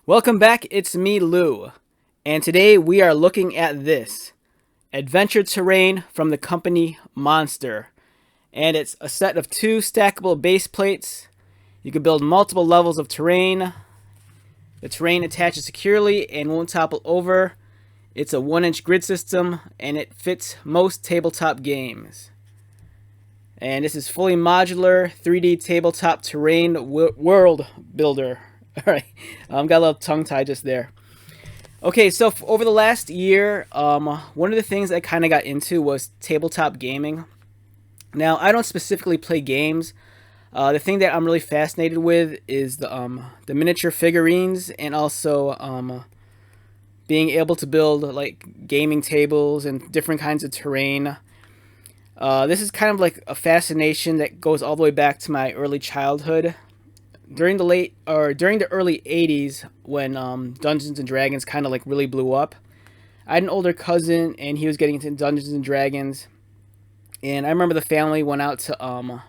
Welcome back, it's me, Lou, and today we are looking at this adventure terrain from the company Monster. And it's a set of two stackable base plates. You can build multiple levels of terrain. The terrain attaches securely and won't topple over. It's a 1-inch grid system and it fits most tabletop games. And this is fully modular 3D tabletop terrain world builder. Alright, got a little tongue tie just there. Okay, so over the last year, one of the things I kind of got into was tabletop gaming. Now, I don't specifically play games. The thing that I'm really fascinated with is the miniature figurines and also being able to build like gaming tables and different kinds of terrain. This is kind of like a fascination that goes all the way back to my early childhood. During the early 80s when Dungeons and Dragons kind of like really blew up. I had an older cousin and he was getting into Dungeons and Dragons. And I remember the family went out to a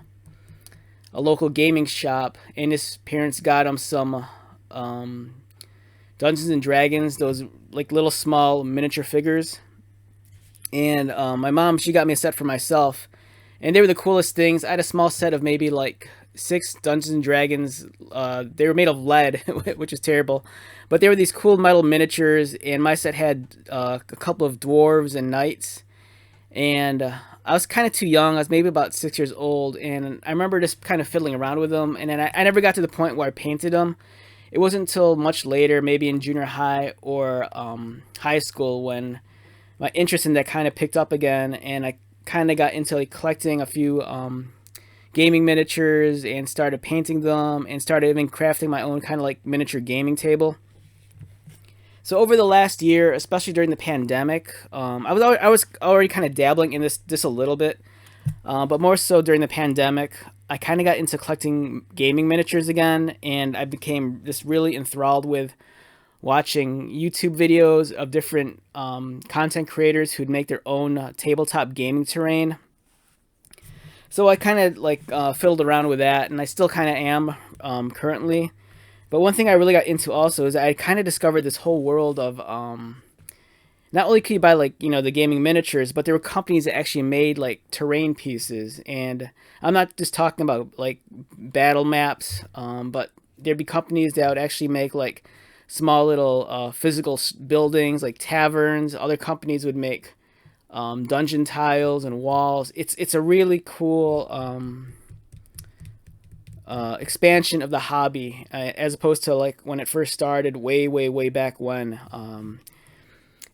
local gaming shop, and his parents got him some Dungeons and Dragons, those like little small miniature figures. And my mom, she got me a set for myself, and they were the coolest things. I had a small set of maybe like 6 Dungeons and Dragons. They were made of lead, which is terrible, but they were these cool metal miniatures. And my set had a couple of dwarves and knights, and I was kind of too young. I was maybe about 6 years old, and I remember just kind of fiddling around with them. And then I never got to the point where I painted them. It wasn't until much later, maybe in junior high or high school, when my interest in that kind of picked up again, and I kind of got into like collecting a few gaming miniatures and started painting them and started even crafting my own kind of like miniature gaming table. So over the last year, especially during the pandemic, I was already kind of dabbling in this a little bit, but more so during the pandemic, I kind of got into collecting gaming miniatures again, and I became just really enthralled with watching YouTube videos of different content creators who'd make their own tabletop gaming terrain. So I kind of like fiddled around with that, and I still kind of am currently. But one thing I really got into also is I kind of discovered this whole world of not only could you buy like the gaming miniatures, but there were companies that actually made like terrain pieces, and I'm not just talking about like battle maps, but there'd be companies that would actually make like small little physical buildings like taverns. Other companies would make dungeon tiles and walls. It's a really cool expansion of the hobby, as opposed to like when it first started way back when.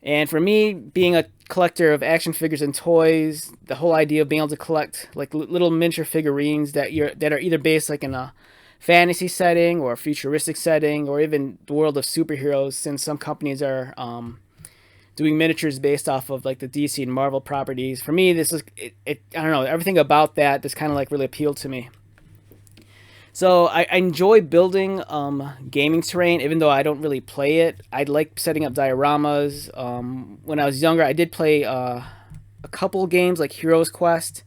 And for me, being a collector of action figures and toys, the whole idea of being able to collect like little miniature figurines that are either based like in a fantasy setting or a futuristic setting or even the world of superheroes, since some companies are doing miniatures based off of like the DC and Marvel properties. For me, this is it I don't know, everything about that just kind of like really appealed to me. So I enjoy building gaming terrain, even though I don't really play it. I like setting up dioramas. When I was younger, I did play a couple games like Heroes Quest,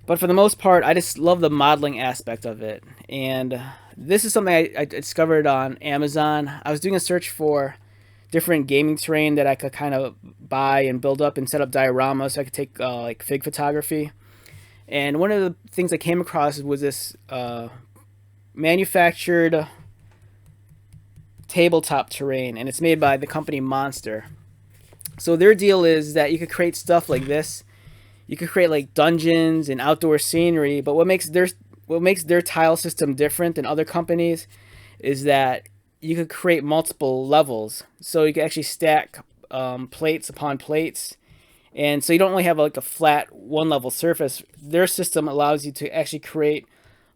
but for the most part, I just love the modeling aspect of it. And this is something I discovered on Amazon. I was doing a search for different gaming terrain that I could kind of buy and build up and set up dioramas so I could take like fig photography. And one of the things I came across was this manufactured tabletop terrain, and it's made by the company Monster. So their deal is that you could create stuff like this. You could create like dungeons and outdoor scenery, but what makes their tile system different than other companies is that you could create multiple levels. So you can actually stack plates upon plates, and so you don't only have like a flat one level surface. Their system allows you to actually create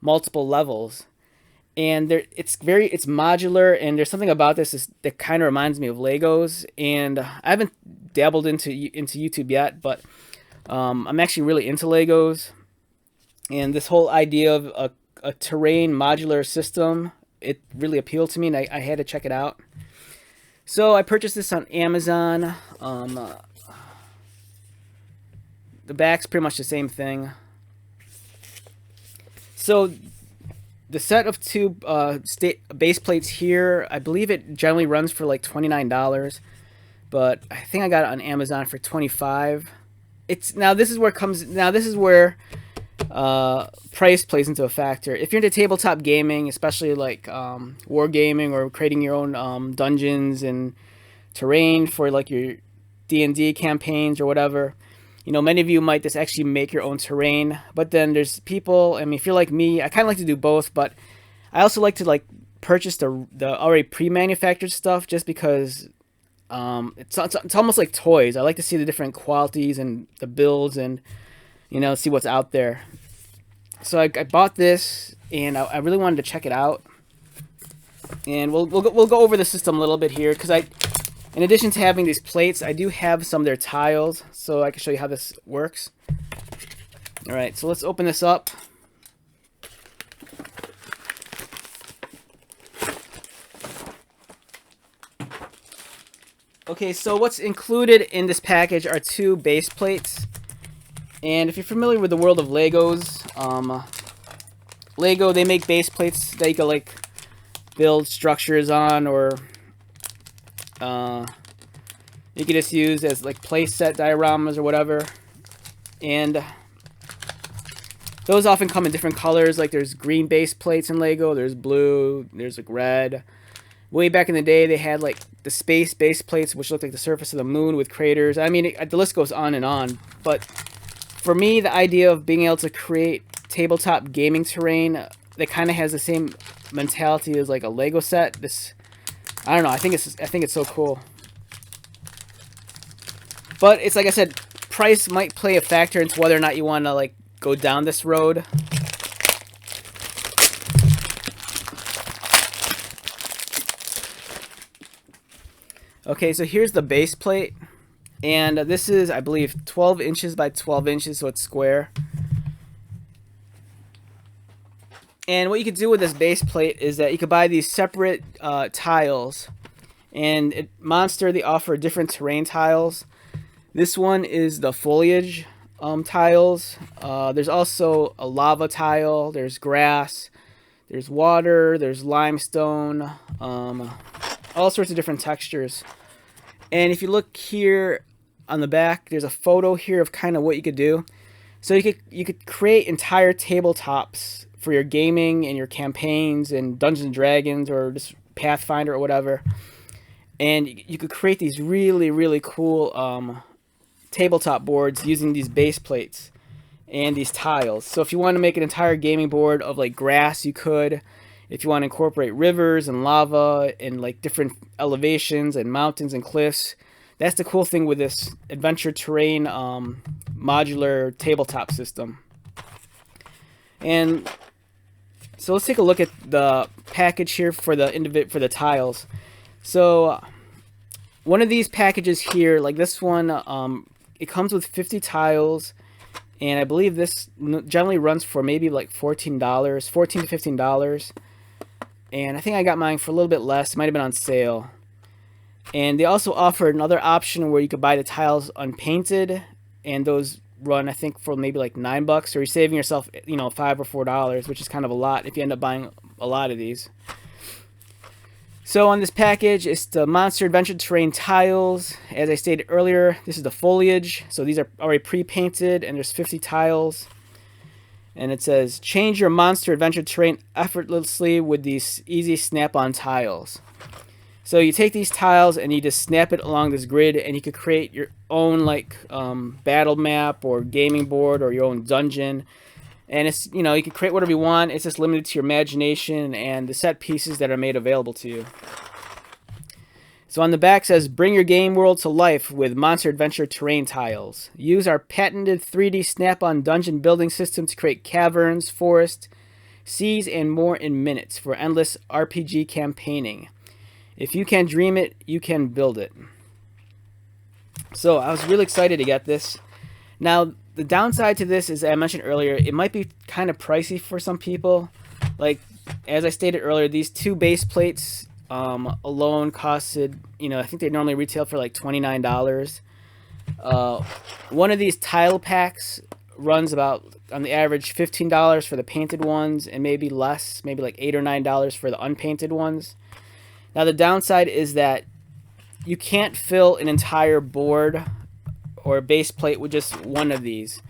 multiple levels, and it's modular. And there's something about this that kind of reminds me of Legos. And I haven't dabbled into YouTube yet, but I'm actually really into Legos, and this whole idea of a terrain modular system, it really appealed to me, and I had to check it out. So I purchased this on Amazon. The back's pretty much the same thing. So the set of two base plates here, I believe it generally runs for like $29, but I think I got it on Amazon for 25. It's now this is where it comes now this is where price plays into a factor. If you're into tabletop gaming, especially like war gaming or creating your own dungeons and terrain for like your D&D campaigns or whatever, you know, many of you might just actually make your own terrain. But then there's people, I mean, if you're like me, I kind of like to do both, but I also like to like purchase the already pre-manufactured stuff just because it's almost like toys. I like to see the different qualities and the builds and, you know, see what's out there. So I bought this, and I really wanted to check it out. And we'll go over the system a little bit here, because in addition to having these plates, I do have some of their tiles, so I can show you how this works. All right, so let's open this up. Okay, so what's included in this package are two base plates. And if you're familiar with the world of Legos, Lego, they make base plates that you can like build structures on, or you can just use as like playset dioramas or whatever. And those often come in different colors. Like there's green base plates in Lego, there's blue, there's like red. Way back in the day, they had like the space base plates, which looked like the surface of the moon with craters. I mean, the list goes on and on. But for me, the idea of being able to create tabletop gaming terrain that kind of has the same mentality as like a Lego set, I don't know. I think it's so cool. But it's like I said, price might play a factor into whether or not you want to like go down this road. Okay, so here's the base plate, and this is, I believe, 12 inches by 12 inches, so it's square. And what you could do with this base plate is that you could buy these separate tiles, and at Monster they offer different terrain tiles. This one is the foliage tiles. There's also a lava tile, there's grass, there's water, there's limestone, all sorts of different textures. And if you look here on the back, there's a photo here of kind of what you could do. So you could create entire tabletops for your gaming and your campaigns and Dungeons and Dragons or just Pathfinder or whatever. And you could create these really, really cool tabletop boards using these base plates and these tiles. So if you want to make an entire gaming board of like grass, you could. If you want to incorporate rivers and lava and like different elevations and mountains and cliffs, that's the cool thing with this adventure terrain modular tabletop system. And so let's take a look at the package here for the tiles. So one of these packages here, like this one, it comes with 50 tiles, and I believe this generally runs for maybe like $14 to $15. And I think I got mine for a little bit less. It might have been on sale. And they also offer another option where you could buy the tiles unpainted, and those run, I think, for maybe like $9, or you're saving yourself, you know, $5 or $4, which is kind of a lot if you end up buying a lot of these. So on this package, it's the Monster Adventure Terrain tiles. As I stated earlier, this is the foliage. So these are already pre-painted, and there's 50 tiles. And it says, change your Monster Adventure Terrain effortlessly with these easy snap-on tiles. So you take these tiles and you just snap it along this grid, and you could create your own like battle map or gaming board or your own dungeon. And it's, you know, you can create whatever you want. It's just limited to your imagination and the set pieces that are made available to you. So on the back says, bring your game world to life with Monster Adventure Terrain tiles. Use our patented 3D snap-on dungeon building system to create caverns, forests, seas, and more in minutes for endless RPG campaigning. If you can dream it, you can build it. So I was really excited to get this. Now, the downside to this is, as I mentioned earlier, it might be kind of pricey for some people. Like, as I stated earlier, these two base plates alone costed, you know, I think they normally retail for like $29. One of these tile packs runs about on the average $15 for the painted ones, and maybe less, maybe like $8 or $9 for the unpainted ones. Now the downside is that you can't fill an entire board or a base plate with just one of these.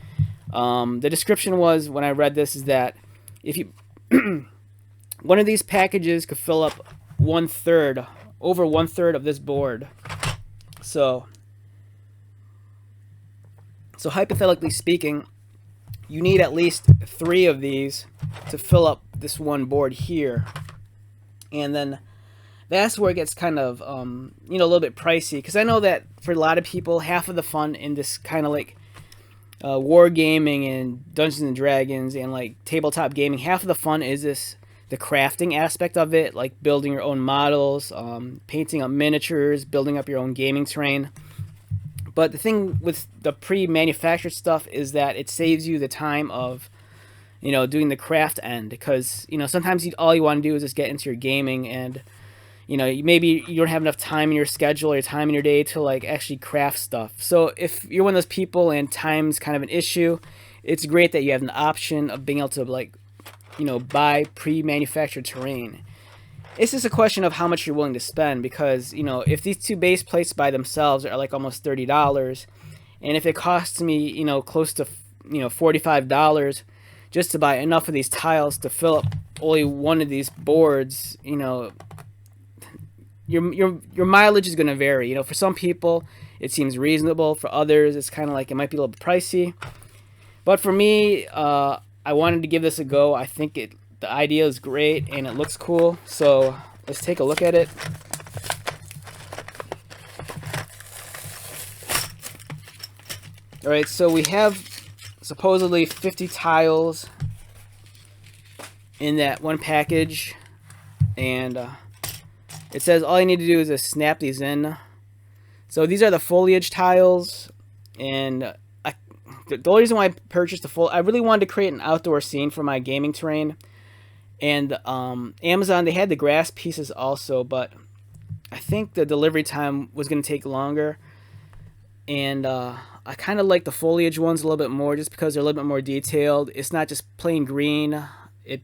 The description was, when I read this, is that if you one of these packages could fill up over one third of this board. So hypothetically speaking, you need at least 3 of these to fill up this one board here. And then that's where it gets kind of a little bit pricey, because I know that for a lot of people, half of the fun in this kind of like wargaming and Dungeons and Dragons and like tabletop gaming, half of the fun is the crafting aspect of it, like building your own models, painting up miniatures, building up your own gaming terrain. But the thing with the pre-manufactured stuff is that it saves you the time of, doing the craft end, because, sometimes all you want to do is just get into your gaming, and, maybe you don't have enough time in your schedule or time in your day to like actually craft stuff. So if you're one of those people and time's kind of an issue, it's great that you have an option of being able to like, buy pre-manufactured terrain. It's just a question of how much you're willing to spend, because, if these 2 base plates by themselves are like almost $30, and if it costs me, close to, $45 just to buy enough of these tiles to fill up only one of these boards, your mileage is going to vary. For some people, it seems reasonable. For others, it's kind of like it might be a little bit pricey. But for me, I wanted to give this a go. I think the idea is great and it looks cool. So let's take a look at it. All right, so we have supposedly 50 tiles in that one package, and it says all you need to do is just snap these in. So these are the foliage tiles, and the only reason why I purchased I really wanted to create an outdoor scene for my gaming terrain. And Amazon, they had the grass pieces also, but I think the delivery time was going to take longer. And I kind of like the foliage ones a little bit more, just because they're a little bit more detailed. It's not just plain green. It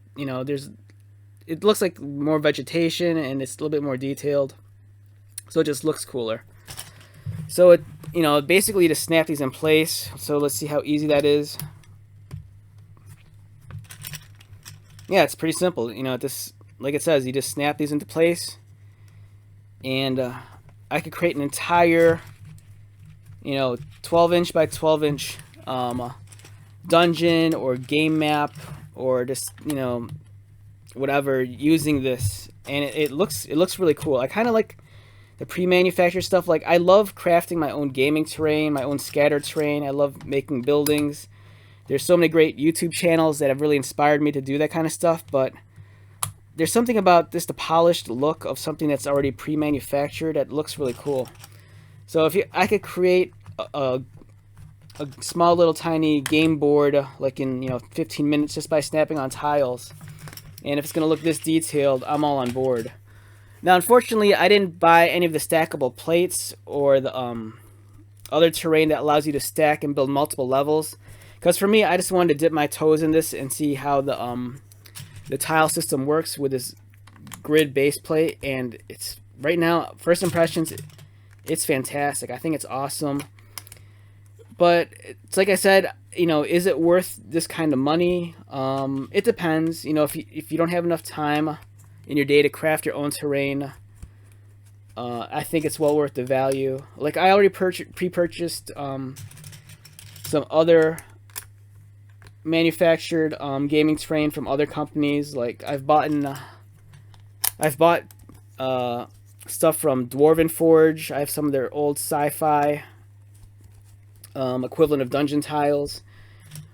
looks like more vegetation, and it's a little bit more detailed. So it just looks cooler. So it, basically to snap these in place. So let's see how easy that is. Yeah, it's pretty simple. Just like it says, you just snap these into place, and I could create an entire, 12-inch by 12-inch dungeon or game map, or just whatever, using this, and it looks really cool. I kind of like the pre-manufactured stuff. Like, I love crafting my own gaming terrain, my own scattered terrain. I love making buildings. There's so many great YouTube channels that have really inspired me to do that kind of stuff, but there's something about the polished look of something that's already pre-manufactured that looks really cool. So I could create a small little tiny game board like in 15 minutes just by snapping on tiles, and if it's going to look this detailed, I'm all on board. Now, unfortunately, I didn't buy any of the stackable plates or the other terrain that allows you to stack and build multiple levels. Because for me, I just wanted to dip my toes in this and see how the tile system works with this grid base plate. And it's, right now, first impressions, it's fantastic. I think it's awesome. But it's like I said, is it worth this kind of money? It depends. If you don't have enough time in your day to craft your own terrain, I think it's well worth the value. Like, I already pre-purchased some other manufactured gaming terrain from other companies. Like, I've bought stuff from Dwarven Forge. I have some of their old sci-fi equivalent of dungeon tiles.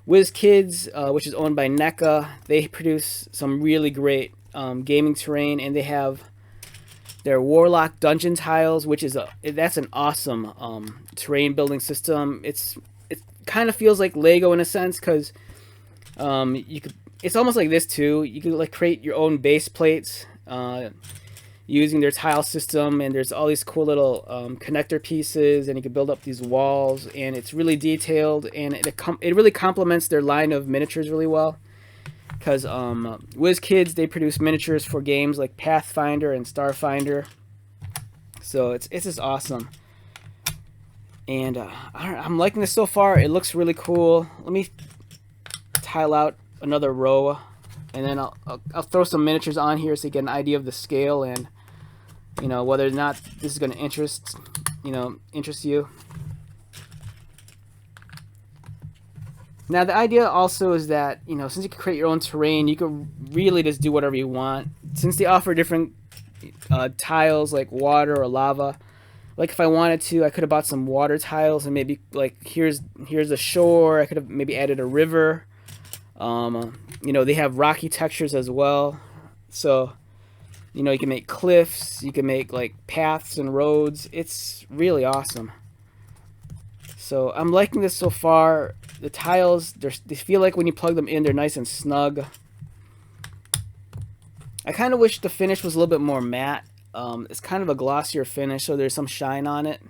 WizKids, which is owned by NECA, they produce some really great gaming terrain, and they have their Warlock dungeon tiles, which is that's an awesome terrain building system. It kind of feels like Lego in a sense, because it's almost like this too. You can like create your own base plates. using their tile system, and there's all these cool little connector pieces, and you can build up these walls, and it's really detailed, and it really complements their line of miniatures really well, because WizKids, they produce miniatures for games like Pathfinder and Starfinder, so it's just awesome. And I'm liking this so far. It looks really cool. Let me tile out another row, and then I'll throw some miniatures on here so you get an idea of the scale, and whether or not this is going to interest you. Now the idea also is that since you can create your own terrain, you can really just do whatever you want. Since they offer different tiles like water or lava, like if I wanted to, I could have bought some water tiles, and maybe like here's the shore. I could have maybe added a river. They have rocky textures as well, so you can make cliffs, you can make like paths and roads. It's really awesome. So I'm liking this so far. The tiles, they feel like when you plug them in, they're nice and snug. I kind of wish the finish was a little bit more matte. It's kind of a glossier finish, so there's some shine on it.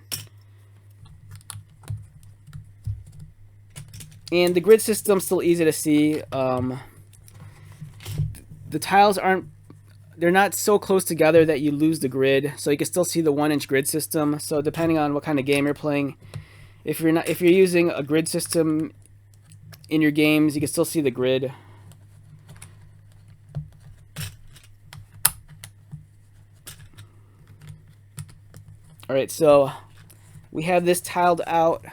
And the grid system's still easy to see. The tiles they're not so close together that you lose the grid, so you can still see the 1-inch grid system. So depending on what kind of game you're playing, if you're using a grid system in your games, you can still see the grid. Alright, so we have this tiled out,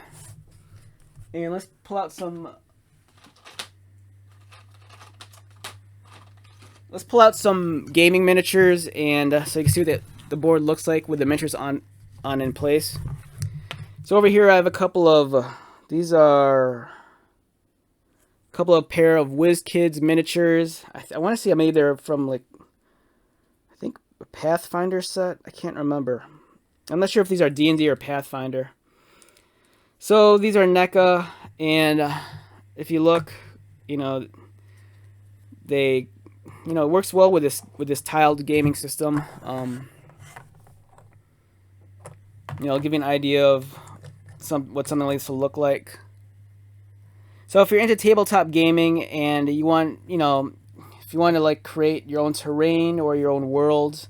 and let's pull out some gaming miniatures, and so you can see what the board looks like with the miniatures on in place. So over here I have a couple of these are a couple of pair of WizKids miniatures. I want to see how many they're from, like I think a Pathfinder set. I can't remember. I'm not sure if these are D&D or Pathfinder. So these are NECA, and if you look, they it works well with this tiled gaming system. I'll give you an idea of what something like this will look like. So if you're into tabletop gaming and you want, if you want to like create your own terrain or your own worlds,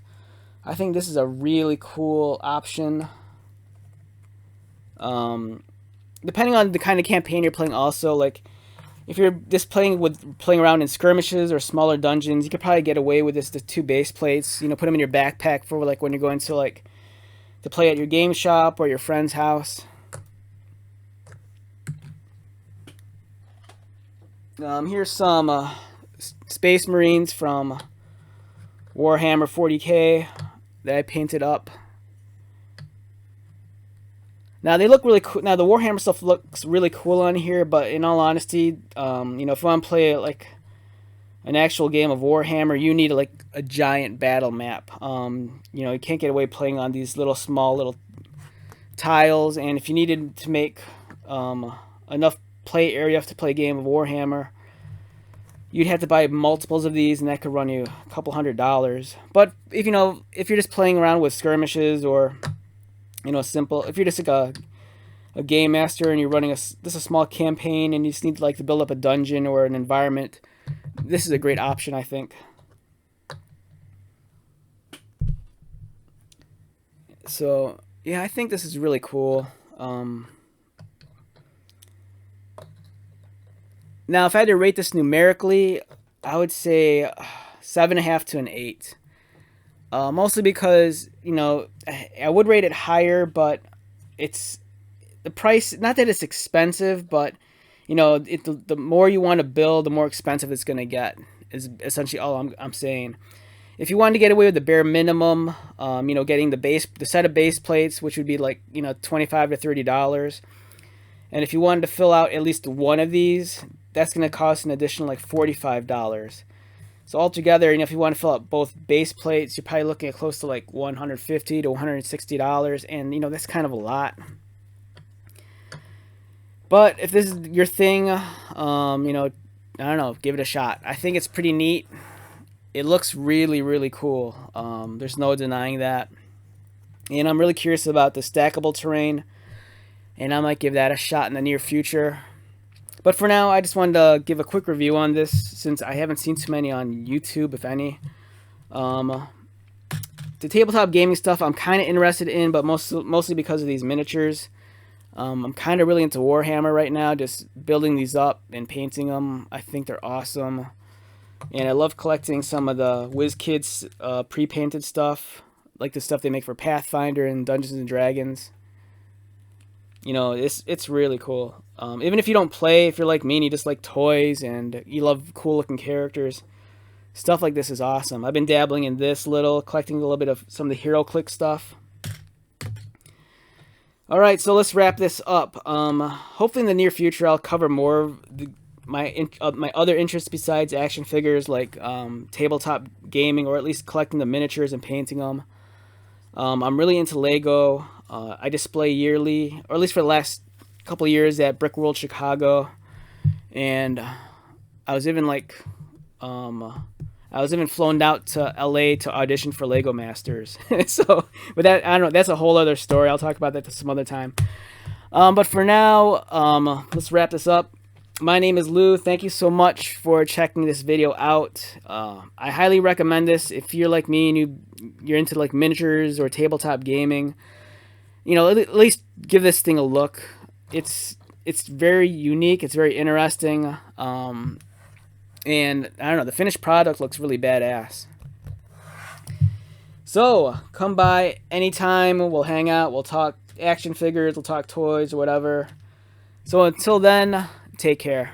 I think this is a really cool option. Depending on the kind of campaign you're playing, also, like if you're just playing around in skirmishes or smaller dungeons, you could probably get away with the 2 base plates. Put them in your backpack for like when you're going to play at your game shop or your friend's house. Here's some Space Marines from Warhammer 40K that I painted up. Now they look really cool. Now the Warhammer stuff looks really cool on here, but in all honesty, if you want to play like an actual game of Warhammer, you need like a giant battle map. You can't get away playing on these small little tiles, and if you needed to make enough play area to play a game of Warhammer, you'd have to buy multiples of these, and that could run you a couple $100s. But if you're just playing around with skirmishes, or if you're just like a game master and you're running a small campaign and you just need to build up a dungeon or an environment, this is a great option, I think. So yeah, I think this is really cool. Now, if I had to rate this numerically, I would say 7.5 to an 8. Mostly because, I would rate it higher, but it's the price. Not that it's expensive, but the more you want to build, the more expensive it's going to get. Is essentially all I'm saying. If you wanted to get away with the bare minimum, getting the set of base plates, which would be like $25 to $30, and if you wanted to fill out at least one of these, that's going to cost an additional like $45. So altogether, if you want to fill out both base plates, you're probably looking at close to like $150 to $160, and that's kind of a lot. But if this is your thing, I don't know, give it a shot. I think it's pretty neat, it looks really, really cool. There's no denying that. And I'm really curious about the stackable terrain, and I might give that a shot in the near future. But for now, I just wanted to give a quick review on this since I haven't seen too many on YouTube, if any. Um, the tabletop gaming stuff I'm kind of interested in, but mostly because of these miniatures. I'm kind of really into Warhammer right now, just building these up and painting them. I think they're awesome. And I love collecting some of the WizKids pre-painted stuff, like the stuff they make for Pathfinder and Dungeons and Dragons. You know, it's really cool. Even if you don't play, if you're like me and you just like toys and you love cool looking characters, stuff like this is awesome. I've been dabbling in this little, collecting a little bit of some of the HeroClix stuff. All right, so let's wrap this up. Hopefully in the near future I'll cover more of my other interests besides action figures, like tabletop gaming, or at least collecting the miniatures and painting them. I'm really into Lego. I display yearly, or at least for the last couple of years, at Brick World Chicago, and I was even flown out to LA to audition for Lego Masters. So, but that, I don't know, that's a whole other story. I'll talk about that some other time. But for now, let's wrap this up. My name is Lou. Thank you so much for checking this video out. I highly recommend this if you're like me and you're into like miniatures or tabletop gaming. You know, at least give this thing a look. It's very unique. It's very interesting. And I don't know, the finished product looks really badass. So come by anytime. We'll hang out. We'll talk action figures. We'll talk toys or whatever. So until then, take care.